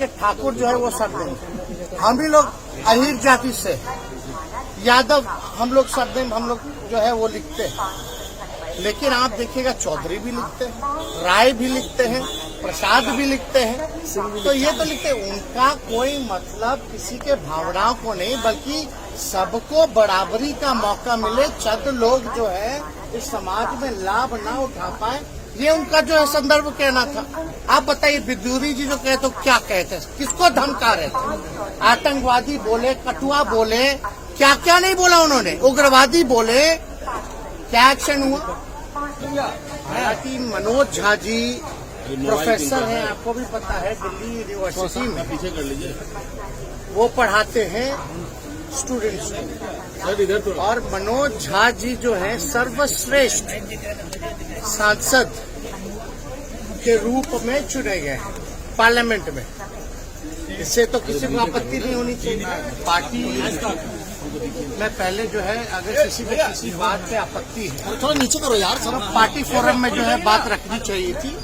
है, ठाकुर जो है वो सरनेम, हम ही लोग अहीर जाति से, यादव हम लोग सरनेम हम लोग जो है वो लिखते हैं। लेकिन आप देखिएगा चौधरी भी लिखते हैं, राय भी लिखते हैं, प्रसाद भी लिखते हैं। तो ये तो लिखते हैं, उनका कोई मतलब किसी के भावनाओं को नहीं, बल्कि सबको बराबरी का मौका मिले, चंद लोग जो है इस समाज में लाभ ना उठा पाए, ये उनका जो है संदर्भ कहना था। आप बताइए बिद्दूरी जी जो कहते तो क्या कहते, किसको धमका रहे थे? आतंकवादी बोले, कटुआ बोले, क्या क्या नहीं बोला उन्होंने, उग्रवादी बोले, क्या एक्शन हुआ? हालांकि मनोज झा जी प्रोफेसर हैं, आपको भी पता है, दिल्ली यूनिवर्सिटी में पीछे कर लीजिए, वो पढ़ाते हैं स्टूडेंट्स को। और मनोज झा जी जो है सर्वश्रेष्ठ सांसद के रूप में चुने गए हैं पार्लियामेंट में। इससे तो किसी को आपत्ति नहीं होनी चाहिए। पार्टी में पहले जो है अगर किसी को किसी बात पे आपत्ति है, थोड़ा नीचे करो यार, सब पार्टी फोरम में जो है बात रखनी चाहिए थी,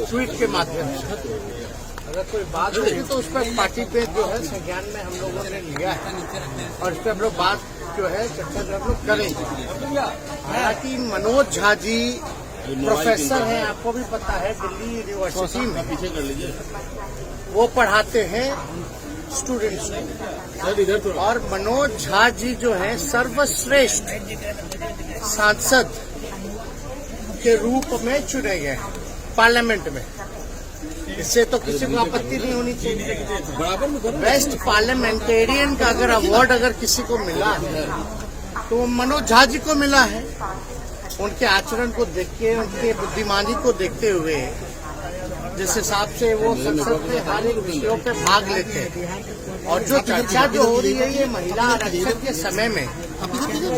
ट्वीट के माध्यम से। अगर कोई बात होगी तो उस पर पार्टी पे जो है संज्ञान में हम लोगों ने लिया है और इस पर हम लोग बात जो है चर्चा जो हम लोग करेंगे। हालांकि मनोज झा जी प्रोफेसर हैं, आपको भी पता है, दिल्ली यूनिवर्सिटी में पीछे कर लीजिए, वो पढ़ाते हैं स्टूडेंट्स को। और मनोज झा जी जो है सर्वश्रेष्ठ सांसद के रूप में चुने गए हैं पार्लियामेंट में। इससे तो किसी को आपत्ति नहीं होनी चाहिए। बेस्ट पार्लियामेंटेरियन का अगर अवार्ड अगर किसी को मिला है तो मनोज झा जी को मिला है। उनके आचरण को देख के, उनके बुद्धिमानी को देखते हुए, जिस हिसाब से वो संसद में हर एक विषयों पे भाग लेते हैं। और जो चर्चा जो हो रही है ये महिला आरक्षण के समय में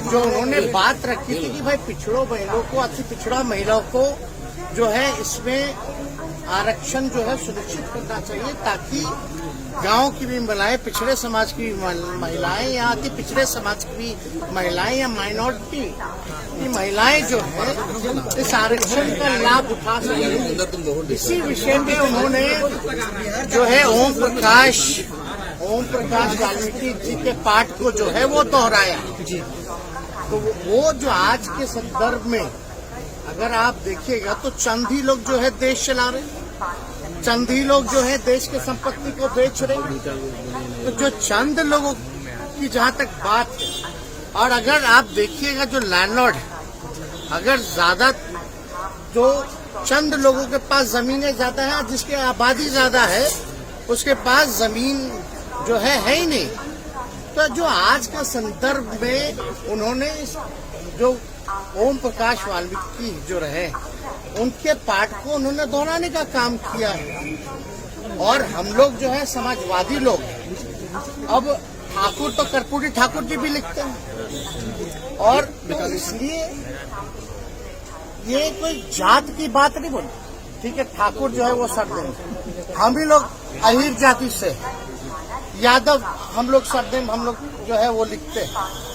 जो उन्होंने बात रखी थी कि भाई पिछड़ों महिलाओं को, अति पिछड़ा महिलाओं को जो है इसमें आरक्षण जो है सुनिश्चित करना चाहिए, ताकि गांव की भी महिलाएं, पिछड़े समाज की महिलाएं या अति पिछड़े समाज की भी महिलाएं या माइनॉरिटी की महिलाएं जो है इस आरक्षण का लाभ उठा सकें। इसी विषय में उन्होंने जो है ओम प्रकाश वाल्मीकि जी के पाठ को जो है वो दोहराया। तो वो जो आज के संदर्भ में अगर आप देखिएगा तो चंद ही लोग जो है देश चला रहे, चंद ही लोग जो है देश की संपत्ति को बेच रहे। तो जो चंद लोगों की जहां तक बात है, और अगर आप देखिएगा जो लैंडलॉर्ड है, अगर ज्यादा जो चंद लोगों के पास जमीनें ज्यादा है, जिसकी आबादी ज्यादा है उसके पास जमीन जो है ही नहीं। तो जो आज का संदर्भ में उन्होंने जो ओम प्रकाश वाल्मीकि जो रहे उनके पाठ को उन्होंने दोहराने का काम किया है। और हम लोग जो है समाजवादी लोग, अब ठाकुर तो कर्पूरी ठाकुर जी भी लिखते हैं। और इसलिए ये कोई जात की बात नहीं बोली, ठीक है, ठाकुर जो है वो सरनेम, हम ही लोग अहीर जाति से, यादव हम लोग सरनेम हम लोग जो है वो लिखते हैं।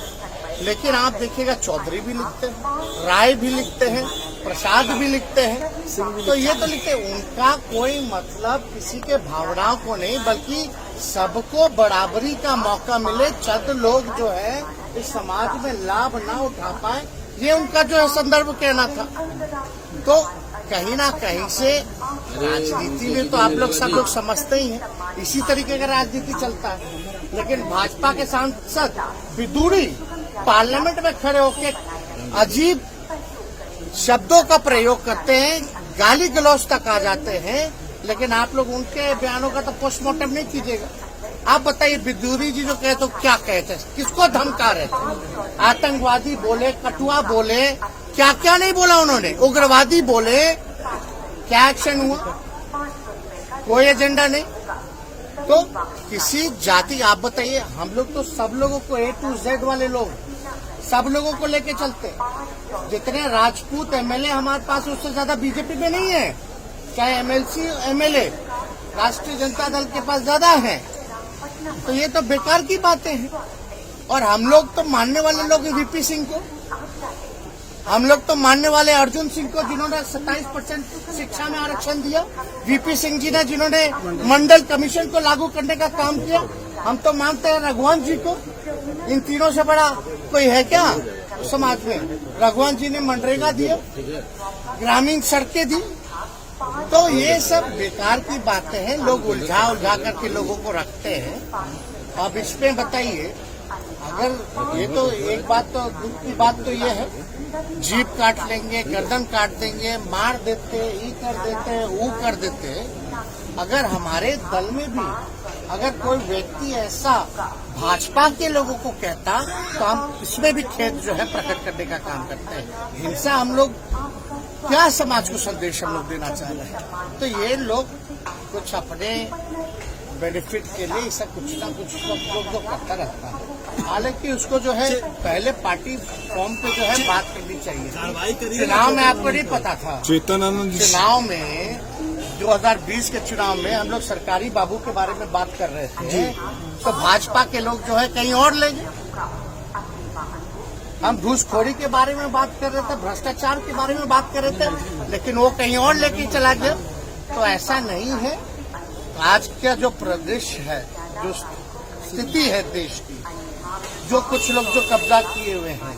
लेकिन आप देखिएगा चौधरी भी लिखते हैं, राय भी लिखते हैं, प्रसाद भी लिखते हैं। तो ये तो लिखते हैं, उनका कोई मतलब किसी के भावनाओं को नहीं, बल्कि सबको बराबरी का मौका मिले, चंद लोग जो है इस समाज में लाभ ना उठा पाए, ये उनका जो है संदर्भ कहना था। तो कहीं ना कहीं से राजनीति में तो आप लोग सब लोग समझते ही हैं, इसी तरीके का राजनीति चलता है। लेकिन भाजपा के सांसद बिद्दूरी पार्लियामेंट में खड़े होकर अजीब शब्दों का प्रयोग करते हैं, गाली गलौज तक आ जाते हैं। लेकिन आप लोग उनके बयानों का तो पोस्टमार्टम नहीं कीजिएगा। आप बताइए बिद्दूरी जी जो कहते तो क्या कहते, किसको धमका रहे थे? आतंकवादी बोले, कटुआ बोले, क्या क्या नहीं बोला उन्होंने, उग्रवादी बोले, क्या एक्शन हुआ? कोई एजेंडा नहीं। तो किसी जाति, आप बताइए, हम लोग तो सब लोगों को A to Z वाले लोग सब लोगों को लेके चलते। जितने राजपूत एमएलए हमारे पास उससे ज्यादा बीजेपी में नहीं है, चाहे एमएलसी एमएलए राष्ट्रीय जनता दल के पास ज्यादा है। तो ये तो बेकार की बातें हैं। और हम लोग तो मानने वाले लोग वीपी सिंह को, हम लोग तो मानने वाले अर्जुन सिंह को, जिन्होंने 27% शिक्षा में आरक्षण दिया, वीपी सिंह जी ने, जिन्होंने मंडल कमीशन को लागू करने का काम किया। हम तो मानते हैं रघुवंश जी को। इन तीनों से बड़ा कोई है क्या समाज में? रघुवंश जी ने मनरेगा दिया, ग्रामीण सड़कें दी। तो ये सब बेकार की बातें हैं, लोग उलझा करके लोगों को रखते हैं। अब इसमें बताइए, अगर ये तो एक बात, तो दुख की बात तो ये है, जीप काट लेंगे, गर्दन काट देंगे, मार देते, ये कर देते, वो कर देते। अगर हमारे दल में भी अगर कोई व्यक्ति ऐसा भाजपा के लोगों को कहता, तो हम इसमें भी खेद जो है प्रकट करने का काम करते हैं। हिंसा हम लोग क्या समाज को संदेश हम लोग देना चाह रहे हैं? तो ये लोग कुछ अपने बेनिफिट के लिए सब कुछ ना कुछ सब लोग जो करता रहता है। हालांकि उसको जो है पहले पार्टी फॉर्म पे जो है बात करनी चाहिए। चुनाव में आपको नहीं पता था, चुनाव में 2020 के चुनाव में हम लोग सरकारी बाबू के बारे में बात कर रहे थे, तो भाजपा के लोग जो है कहीं और ले गए। हम घूसखोरी के बारे में बात कर रहे थे, भ्रष्टाचार के बारे में बात कर रहे थे, लेकिन वो कहीं और लेके चला गया। तो ऐसा नहीं है। आज का जो प्रदेश है, जो स्थिति है देश की, जो कुछ लोग जो कब्जा किए हुए हैं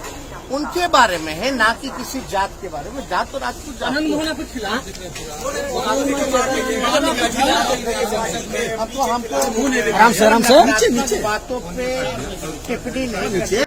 उनके बारे में है, ना कि किसी जात के बारे में। जात तो राजपूत जात हमको बातों पे टिप्पणी नहीं।